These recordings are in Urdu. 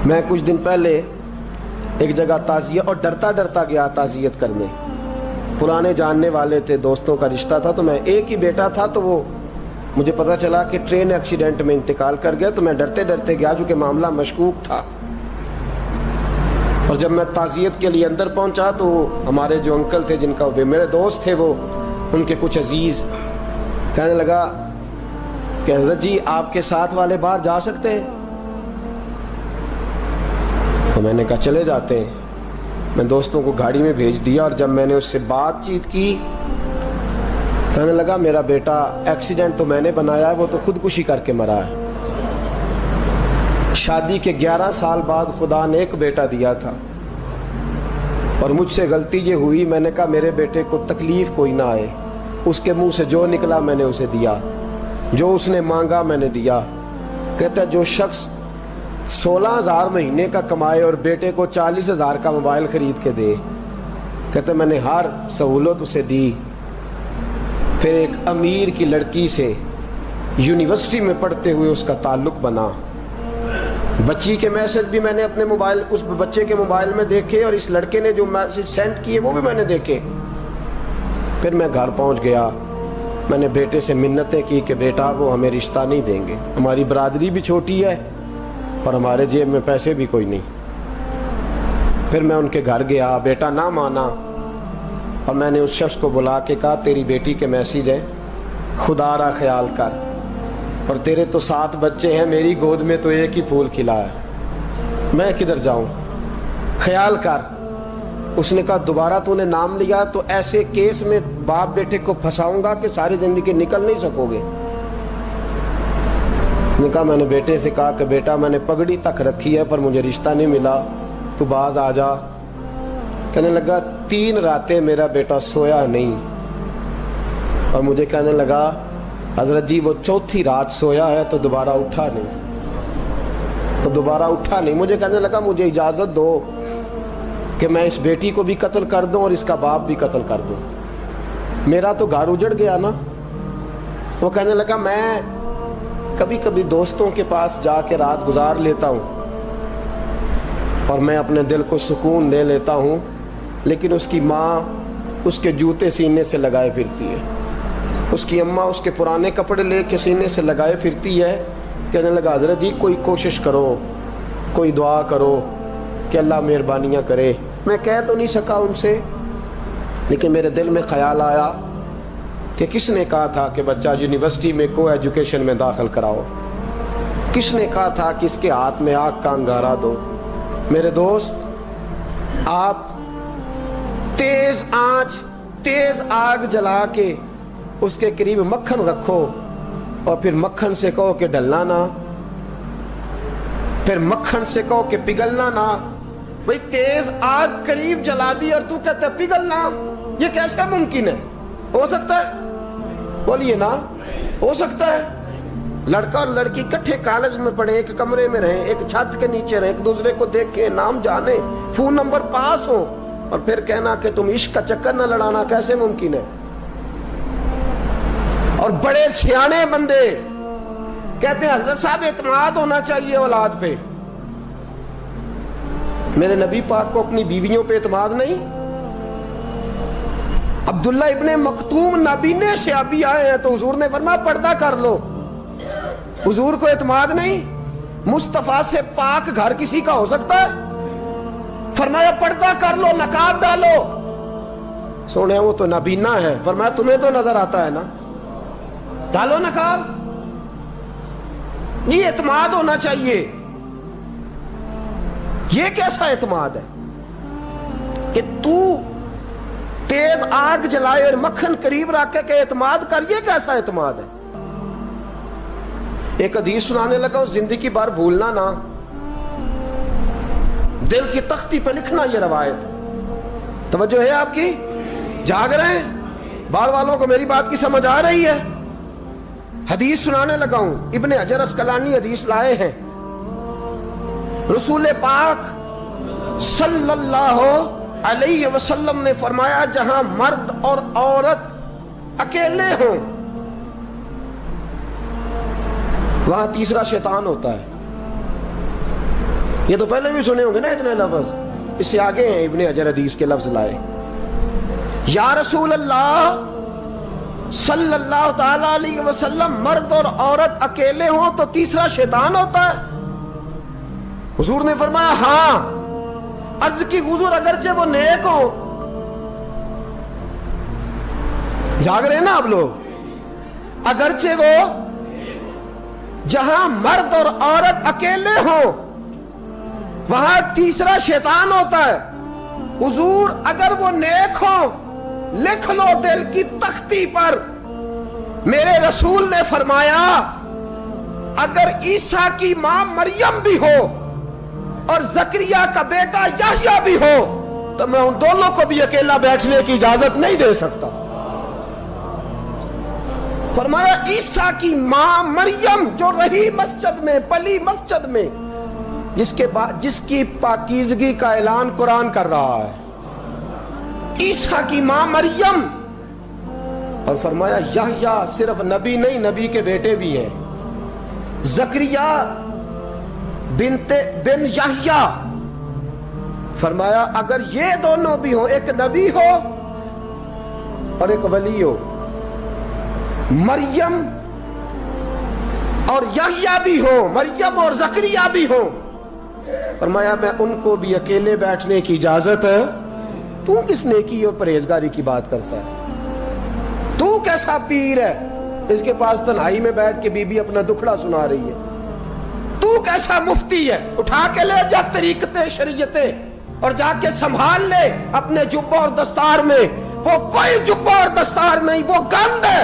میں کچھ دن پہلے ایک جگہ تعزیت اور ڈرتا ڈرتا گیا تعزیت کرنے. پرانے جاننے والے تھے, دوستوں کا رشتہ تھا, تو میں ایک ہی بیٹا تھا, تو وہ مجھے پتا چلا کہ ٹرین ایکسیڈنٹ میں انتقال کر گیا. تو میں ڈرتے ڈرتے گیا کیونکہ معاملہ مشکوک تھا. اور جب میں تعزیت کے لیے اندر پہنچا تو ہمارے جو انکل تھے, جن کا میرے دوست تھے, وہ ان کے کچھ عزیز کہنے لگا کہ حضرت جی آپ کے ساتھ والے باہر جا سکتے ہیں؟ تو میں نے کہا چلے جاتے ہیں. میں دوستوں کو گاڑی میں بھیج دیا, اور جب میں نے اس سے بات چیت کی, کہنے لگا میرا بیٹا ایکسیڈنٹ تو میں نے بنایا ہے, وہ تو خودکشی کر کے مرا ہے. شادی کے 11 سال بعد خدا نے ایک بیٹا دیا تھا, اور مجھ سے غلطی یہ ہوئی, میں نے کہا میرے بیٹے کو تکلیف کوئی نہ آئے. اس کے منہ سے جو نکلا میں نے اسے دیا, جو اس نے مانگا میں نے دیا. کہتا ہے جو شخص 16,000 مہینے کا کمائے اور بیٹے کو 40,000 کا موبائل خرید کے دے, کہتا ہے میں نے ہر سہولت اسے دی. پھر ایک امیر کی لڑکی سے یونیورسٹی میں پڑھتے ہوئے اس کا تعلق بنا. بچی کے میسج بھی میں نے اپنے موبائل, اس بچے کے موبائل میں دیکھے, اور اس لڑکے نے جو میسج سینڈ کیے وہ بھی میں نے دیکھے. پھر میں گھر پہنچ گیا, میں نے بیٹے سے منتیں کی کہ بیٹا وہ ہمیں رشتہ نہیں دیں گے, ہماری برادری بھی چھوٹی ہے اور ہمارے جیب میں پیسے بھی کوئی نہیں. پھر میں ان کے گھر گیا, بیٹا نہ مانا, اور میں نے اس شخص کو بلا کے کہا تیری بیٹی کے میسیج ہیں, خدا را خیال کر, اور تیرے تو 7 بچے ہیں, میری گود میں تو ایک ہی پھول کھلا ہے, میں کدھر جاؤں, خیال کر. اس نے کہا دوبارہ تو نے نام لیا تو ایسے کیس میں باپ بیٹے کو پھنساؤں گا کہ ساری زندگی نکل نہیں سکو گے. نے کہا میں نے بیٹے سے کہا کہ بیٹا میں نے پگڑی تک رکھی ہے پر مجھے رشتہ نہیں ملا, تو باز آ جا. کہنے لگا 3 راتیں میرا بیٹا سویا نہیں, اور مجھے کہنے لگا حضرت جی وہ 4تھی رات سویا ہے تو دوبارہ اٹھا نہیں. مجھے کہنے لگا مجھے اجازت دو کہ میں اس بیٹی کو بھی قتل کر دوں اور اس کا باپ بھی قتل کر دوں, میرا تو گھر اجڑ گیا نا. وہ کہنے لگا میں کبھی کبھی دوستوں کے پاس جا کے رات گزار لیتا ہوں اور میں اپنے دل کو سکون دے لیتا ہوں, لیکن اس کی ماں اس کے جوتے سینے سے لگائے پھرتی ہے, اس کی اماں اس کے پرانے کپڑے لے کے سینے سے لگائے پھرتی ہے. کہنے لگا حضرت جی کوئی کوشش کرو, کوئی دعا کرو کہ اللہ مہربانیاں کرے. میں کہہ تو نہیں سکا ان سے, لیکن میرے دل میں خیال آیا کہ کس نے کہا تھا کہ بچہ یونیورسٹی میں کو ایجوکیشن میں داخل کراؤ, کس نے کہا تھا کہ اس کے ہاتھ میں آگ کا انگارہ دو. میرے دوست, آپ تیز آنچ تیز آگ جلا کے اس کے قریب مکھن رکھو, اور پھر مکھن سے کہو کہ ڈلنا نہ, پھر مکھن سے کہو کہ پگھلنا نہ. بھئی تیز آگ قریب جلا دی اور تو کہتا ہے پگھلنا, یہ کیسا ممکن ہے؟ ہو سکتا ہے؟ بولیے نا, ہو سکتا ہے؟ لڑکا اور لڑکی کٹھے کالج میں پڑھیں, ایک کمرے میں رہیں, ایک چھت کے نیچے رہیں, ایک دوسرے کو دیکھیں, نام جانیں, فون نمبر پاس ہو, اور پھر کہنا کہ تم عشق کا چکر نہ لڑانا, کیسے ممکن ہے؟ اور بڑے سیانے بندے کہتے ہیں حضرت صاحب اعتماد ہونا چاہیے اولاد پہ. میرے نبی پاک کو اپنی بیویوں پہ اعتماد نہیں؟ عبداللہ ابن مکتوم نابینے سے ابھی آئے ہیں تو حضور نے فرمایا پردہ کر لو, حضور کو اعتماد نہیں؟ مصطفیٰ سے پاک گھر کسی کا ہو سکتا ہے؟ فرمایا پردہ کر لو, نقاب ڈالو. سونے وہ تو نابینا ہے, فرمایا تمہیں تو نظر آتا ہے نا, ڈالو نقاب. یہ اعتماد ہونا چاہیے. یہ کیسا اعتماد ہے کہ تو تیز آگ جلائے اور مکھن قریب رکھ کے اعتماد کر, یہ کیسا اعتماد ہے؟ ایک حدیث سنانے لگا, زندگی بھر بھولنا نہ, دل کی تختی پہ لکھنا یہ روایت. توجہ ہے آپ کی؟ جاگ رہے ہیں؟ باہر والوں کو میری بات کی سمجھ آ رہی ہے؟ حدیث سنانے لگا ہوں, ابن حجر اسقلانی حدیث لائے ہیں. رسول پاک صلی اللہ علیہ وسلم نے فرمایا جہاں مرد اور عورت اکیلے ہوں وہاں تیسرا شیطان ہوتا ہے. یہ تو پہلے بھی سنے ہوں گے نا اتنے لفظ. اس سے آگے ہیں ابن حجر حدیث کے لفظ لائے. یا رسول اللہ صلی اللہ تعالی علیہ وسلم، مرد اور عورت اکیلے ہوں تو تیسرا شیطان ہوتا ہے؟ حضور نے فرمایا ہاں. عرض کی حضور اگرچہ وہ نیک ہو. جاگ رہے ہیں نا آپ لوگ؟ اگرچہ وہ جہاں مرد اور عورت اکیلے ہوں وہاں تیسرا شیطان ہوتا ہے. حضور اگر وہ نیک ہو لکھ لو دل کی تختی پر. میرے رسول نے فرمایا اگر عیسیٰ کی ماں مریم بھی ہو اور زکریا کا بیٹا یحییٰ بھی ہو تو میں ان دونوں کو بھی اکیلا بیٹھنے کی اجازت نہیں دے سکتا. فرمایا عیسیٰ کی ماں مریم جو رہی مسجد میں، پلی مسجد میں، جس کی پاکیزگی کا اعلان قرآن کر رہا ہے، عیسیٰ کی ماں مریم. اور فرمایا یحییٰ صرف نبی نہیں، نبی کے بیٹے بھی ہیں. زکریا بن یحییٰ. فرمایا اگر یہ دونوں بھی ہوں، ایک نبی ہو اور ایک ولی ہو، مریم اور یحییٰ بھی ہو، مریم اور زکریا بھی ہو، فرمایا میں ان کو بھی اکیلے بیٹھنے کی اجازت ہے. تو کس نیکی اور پرہیزگاری کی بات کرتا ہے؟ تو کیسا پیر ہے اس کے پاس تنہائی میں بیٹھ کے بی بی اپنا دکھڑا سنا رہی ہے؟ تو کیسا مفتی ہے؟ اٹھا کے لے جا طریقتیں شریعتیں اور جا کے سنبھال لے اپنے جبہ اور دستار میں. وہ کوئی جبہ اور دستار نہیں، وہ گند ہے.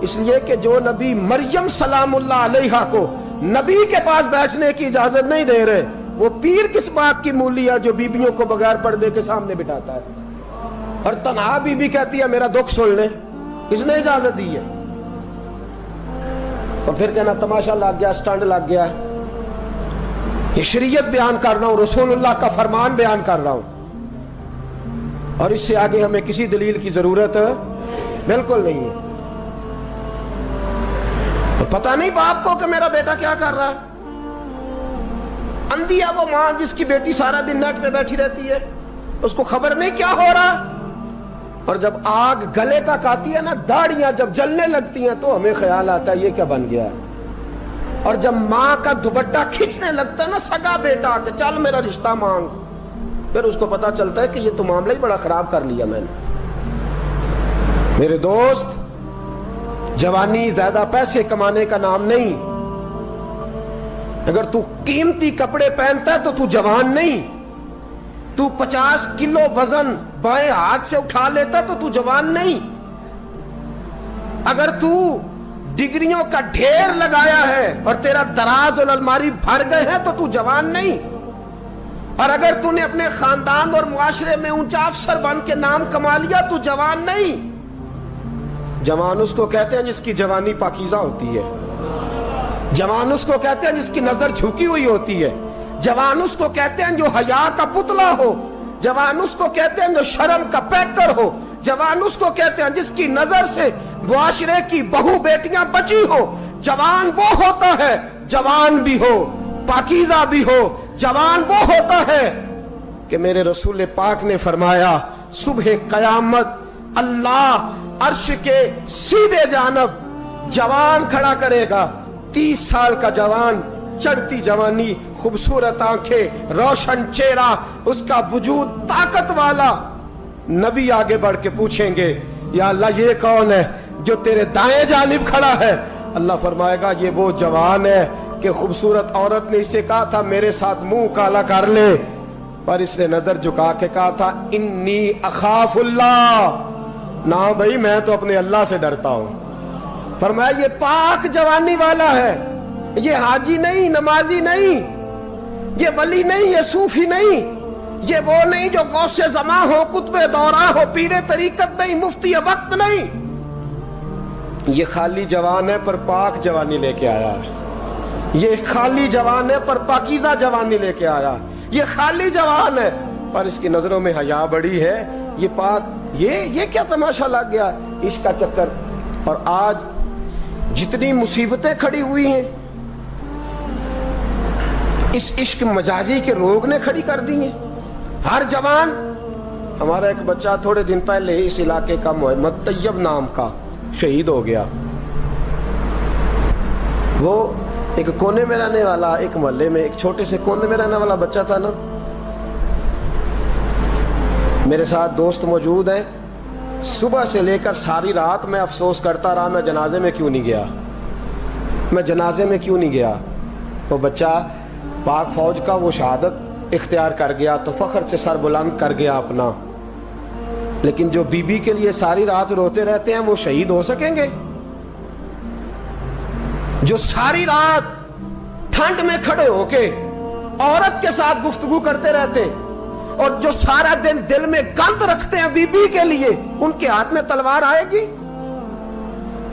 اس لیے کہ جو نبی مریم سلام اللہ علیہا کو نبی کے پاس بیٹھنے کی اجازت نہیں دے رہے، وہ پیر کس بات کی مولی ہے جو بیبیوں کو بغیر پردے کے سامنے بٹھاتا ہے؟ اور تنہا بی بی کہتی ہے میرا دکھ سن لے، کس نے اجازت دی ہے؟ اور پھر کہنا تماشا لگ گیا، سٹنڈ لگ گیا. یہ شریعت بیان کر رہا ہوں، رسول اللہ کا فرمان بیان کر رہا ہوں، اور اس سے آگے ہمیں کسی دلیل کی ضرورت بالکل نہیں ہے. اور پتہ نہیں باپ کو کہ میرا بیٹا کیا کر رہا ہے. اندھی ہے وہ ماں جس کی بیٹی سارا دن نیٹ پہ بیٹھی رہتی ہے، اس کو خبر نہیں کیا ہو رہا. اور جب آگ گلے تک آتی ہے نا، داڑیاں جب جلنے لگتی ہیں تو ہمیں خیال آتا ہے یہ کیا بن گیا ہے. اور جب ماں کا دوپٹہ کھینچنے لگتا ہے نا سگا بیٹا کہ چل میرا رشتہ مانگ، پھر اس کو پتا چلتا ہے کہ یہ تو معاملہ ہی بڑا خراب کر لیا میں نے. میرے دوست، جوانی زیادہ پیسے کمانے کا نام نہیں. اگر تو قیمتی کپڑے پہنتا ہے تو تو جوان نہیں. تو 50 کلو وزن بائیں ہاتھ سے اٹھا لیتا تو تو جوان نہیں. اگر تو ڈگریوں کا ڈھیر لگایا ہے اور تیرا دراز اور الماری بھر گئے ہیں تو تو جوان نہیں. اور اگر تو نے اپنے خاندان اور معاشرے میں اونچا افسر بن کے نام کما لیا تو جوان نہیں. جوان اس کو کہتے ہیں جس کی جوانی پاکیزہ ہوتی ہے. جوان اس کو کہتے ہیں جس کی نظر جھکی ہوئی ہوتی ہے. جوان اس کو کہتے ہیں جو حیا کا پتلا ہو. جوان اس کو کہتے ہیں جو شرم کا پیکر ہو. جوان اس کو کہتے ہیں جس کی نظر سے معاشرے کی بہو بیٹیاں بچی ہو. جوان وہ ہوتا ہے، جوان بھی ہو پاکیزہ بھی ہو، جوان وہ ہوتا ہے کہ میرے رسول پاک نے فرمایا صبح قیامت اللہ عرش کے سیدھے جانب جوان کھڑا کرے گا. 30 سال کا جوان، چڑھتی جوانی، خوبصورت آنکھیں، روشن چہرہ، اس کا وجود طاقت والا. نبی آگے بڑھ کے پوچھیں گے یا اللہ یہ کون ہے جو تیرے دائیں جانب کھڑا ہے؟ اللہ فرمائے گا یہ وہ جوان ہے کہ خوبصورت عورت نے اسے کہا تھا میرے ساتھ منہ کالا کر لے، پر اس نے نظر جھکا کے کہا تھا انی اخاف اللہ. نہ بھائی میں تو اپنے اللہ سے ڈرتا ہوں. فرمایا یہ پاک جوانی والا ہے، یہ حاجی نہیں، نمازی نہیں، یہ ولی نہیں، یہ صوفی نہیں، یہ وہ نہیں جو غوث زماں ہو، قطب دورہ ہو، پیر طریقت نہیں، مفتی وقت نہیں. یہ خالی جوان ہے پر پاک جوانی لے کے آیا ہے. یہ خالی جوان ہے پر پاکیزہ جوانی لے کے آیا. یہ خالی جوان ہے پر اس کی نظروں میں حیا بڑی ہے. یہ پاک، یہ کیا تماشا لگ گیا عشق کا چکر. اور آج جتنی مصیبتیں کھڑی ہوئی ہیں، اس عشق مجازی کے روگ نے کھڑی کر دی ہیں. ہر جوان. ہمارا ایک بچہ تھوڑے دن پہلے اس علاقے کا محمد طیب نام کا شہید ہو گیا. وہ ایک کونے میں رہنے والا, ایک محلے میں ایک چھوٹے سے کونے میں رہنے والا بچہ تھا نا. میرے ساتھ دوست موجود ہیں. صبح سے لے کر ساری رات میں افسوس کرتا رہا میں جنازے میں کیوں نہیں گیا, میں جنازے میں کیوں نہیں گیا. وہ بچہ پاک فوج کا وہ شہادت اختیار کر گیا تو فخر سے سر بلند کر گیا اپنا. لیکن جو بی بی کے لیے ساری رات روتے رہتے ہیں وہ شہید ہو سکیں گے؟ جو ساری رات ٹھنڈ میں کھڑے ہو کے عورت کے ساتھ گفتگو کرتے رہتے اور جو سارا دن دل میں گند رکھتے ہیں بی بی کے لیے, ان کے ہاتھ میں تلوار آئے گی؟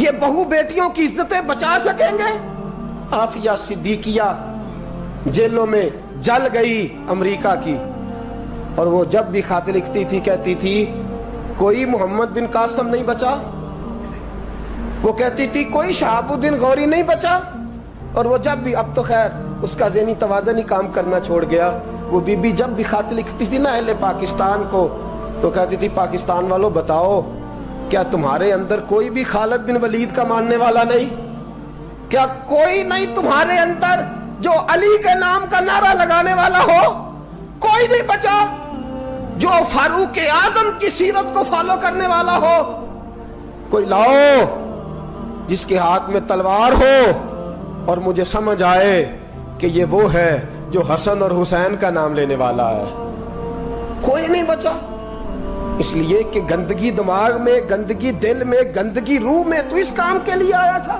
یہ بہو بیٹیوں کی عزتیں بچا سکیں گے؟ عافیہ صدیقیہ جیلوں میں جل گئی امریکہ کی, اور وہ جب بھی خط لکھتی تھی کہتی تھی کوئی محمد بن قاسم نہیں بچا, وہ کہتی تھی کوئی شہاب الدین غوری نہیں بچا. اور وہ جب بھی, اب تو خیر اس کا ذہنی توازن ہی کام کرنا چھوڑ گیا, وہ بی بی جب بھی خط لکھتی تھی نا اہل پاکستان کو تو کہتی تھی پاکستان والوں بتاؤ کیا تمہارے اندر کوئی بھی خالد بن ولید کا ماننے والا نہیں؟ کیا کوئی نہیں تمہارے اندر جو علی کے نام کا نعرہ لگانے والا ہو؟ کوئی نہیں بچا جو فاروق اعظم کی سیرت کو فالو کرنے والا ہو. کوئی لاؤ جس کے ہاتھ میں تلوار ہو اور مجھے سمجھ آئے کہ یہ وہ ہے جو حسن اور حسین کا نام لینے والا ہے. کوئی نہیں بچا. اس لیے کہ گندگی دماغ میں, گندگی دل میں, گندگی روح میں تو اس کام کے لیے آیا تھا.